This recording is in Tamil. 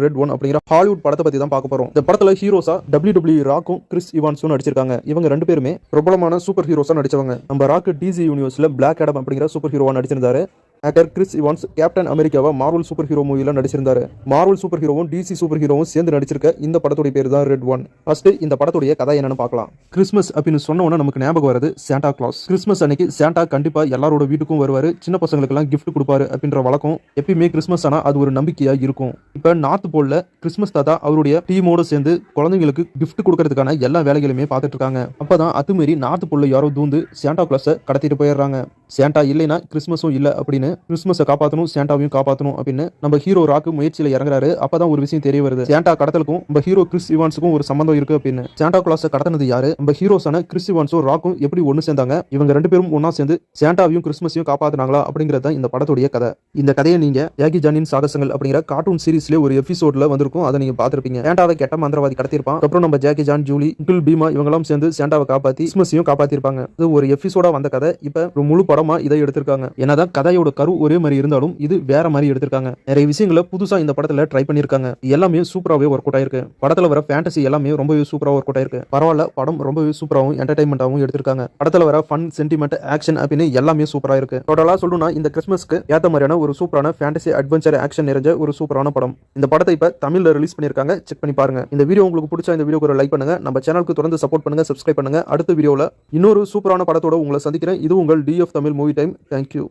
ரெட் ஒன் அப்படிங்கிற ஹாலிவுட் படத்தை பத்தி தான் பார்க்க போறோம். இந்த படத்துல ஹீரோஸா WWE ராக்கும் கிறிஸ் இவான்ஸும் நடிச்சிருக்காங்க. இவங்க ரெண்டு பேருமே பிரபலமான சூப்பர் ஹீரோஸா நடிச்சவங்க. நம்ம ராக் டிசி யூனிவர்ஸ்ல பிளாக் ஆடம் அப்படிங்கிற சூப்பர் ஹீரோவா நடிச்சிருந்தாரு. ஆக்டர் கிறிஸ் இவான்ஸ் கேப்டன் அமெரிக்காவா மார்வல் சூப்பர் ஹீரோ மூவில நடிச்சிருந்தாரு. மார்வல் சூப்பர் ஹீரோவும் டிசி சூப்பர் ஹீரோவும் சேர்ந்து நடிச்சிருக்க இந்த படத்துடைய பேர் தான் ரெட் ஒன். ஃபர்ஸ்ட் இந்த படத்துடைய கதை என்னன்னு பார்க்கலாம். கிறிஸ்மஸ் அப்படின்னு சொன்ன உடனே நமக்கு ஞாபகம் வருது சாண்டா கிளாஸ். கிறிஸ்மஸ் அன்னைக்கு சாண்டா கண்டிப்பா எல்லாரோட வீட்டுக்கும் வருவாரு. சின்ன பசங்களுக்கு எல்லாம் கிஃப்ட் கொடுப்பாரு அப்படின்ற வழக்கம் எப்பயுமே கிறிஸ்மஸ் ஆனா அது ஒரு நம்பிக்கையா இருக்கும். இப்ப நார்த் போல்ல கிறிஸ்மஸ் தாத்தா அவருடைய டீமோட சேர்ந்து குழந்தைங்களுக்கு கிஃப்ட் கொடுக்கறதுக்கான எல்லா வேலைகளுமே பார்த்துட்டு இருக்காங்க. அப்பதான் அத்துமீறி நார்த் போல்ல யாரோ தூந்து சாண்டா கிளாஸை கடத்திட்டு போயிடுறாங்க. சாண்டா இல்லைன்னா கிறிஸ்மஸும் இல்ல அப்படின்னு கிறிஸ்மஸை காப்பாற்றணும் சாண்டாவையும் காப்பாற்றணும் அப்படின்னு நம்ம ஹீரோ ராக்கு முயற்சியில இறங்குறாரு. அப்பதான் ஒரு விஷயம் தெரிய வருது. சாண்டா கடத்தலுக்கும் நம்ம ஹீரோ கிறிஸ் இவான்ஸுக்கும் ஒரு சம்பந்தம் இருக்கு அப்படின்னு. சாண்டா கிளாஸை கடத்தினது யாரு? நம்ம ஹீரோஸான கிறிஸ் இவான்ஸும் ராக்கும் எப்படி ஒன்னு சேர்ந்தாங்க? இவங்க ரெண்டு பேரும் ஒன்னா சேர்ந்து சாண்டாவையும் கிறிஸ்மஸையும் காப்பாத்தினாங்களா அப்படிங்கறத இந்த படத்துடைய கதை. இந்த கதையை நீங்க ஜாக்கி ஜானின் சாகசங்கள் அப்படிங்கிற கார்ட்டூன் சீரிஸ்ல ஒரு எபிசோட்ல வந்திருக்கும். அதை நீங்க பாத்திருப்பீங்க. சாண்டாவை கெட்ட மந்திரவாதி கடத்திருப்பான். அப்புறம் நம்ம Jackie John, Julie, uncle Bheema இவங்களும் சேர்ந்து சாண்டாவை காப்பாத்தி கிறிஸ்மஸையும் காப்பாத்திருப்பாங்க. இது ஒரு எபிசோடா வந்த கதை. இப்ப ஒரு முழு படமா இதை எடுத்திருக்காங்க. என்னதான் கதையோட கரு ஒரே மாதிரி இருந்தாலும் இது வேற மாதிரி எடுத்திருக்காங்க. நிறைய விஷயங்களை புதுசா இந்த படத்துல ட்ரை பண்ணிருக்காங்க. எல்லாமே சூப்பராகவே ஒர்க் அவுட் ஆயிருக்கு. படத்துல வர ஃபேண்டசி எல்லாமே ரொம்பவே சூப்பரா ஒர்க் அவுட் ஆயிருக்கு. பரவாயில்ல, படம் ரொம்பவே சூப்பராகவும் என்டர்டைன்மெண்டாகவும் எடுத்திருக்காங்க. படத்துல வர ஃபன், சென்டிமெண்ட், ஆக்ஷன் அப்படின்னு எல்லாமே சூப்பரா இருக்கு. டோட்டலா சொல்லணும்னா இந்த கிறிஸ்மஸ்க்கு ஏத்த மாதிரியான ஒரு சூப்பரான ஃபேண்டசி, அட்வென்ச்சர், ஆக்ஷன் நிறைஞ்ச ஒரு சூப்பரான படம். இந்த படத்தை இப்ப தமிழ்ல ரிலீஸ் பண்ணிருக்காங்க. செக் பண்ணி பாருங்க. இந்த வீடியோ உங்களுக்கு பிடிச்சா இந்த வீடியோக்கு ஒரு லைக் பண்ணுங்க. நம்ம சேனலுக்கு தொடர்ந்து சப்போர்ட் பண்ணுங்க, சப்ஸ்கிரைப் பண்ணுங்க. அடுத்த வீடியோல இன்னொரு சூப்பரான படத்தோட உங்களை சந்திக்கிறேன். இது உங்கள் DF Tamil movie time. Thank you.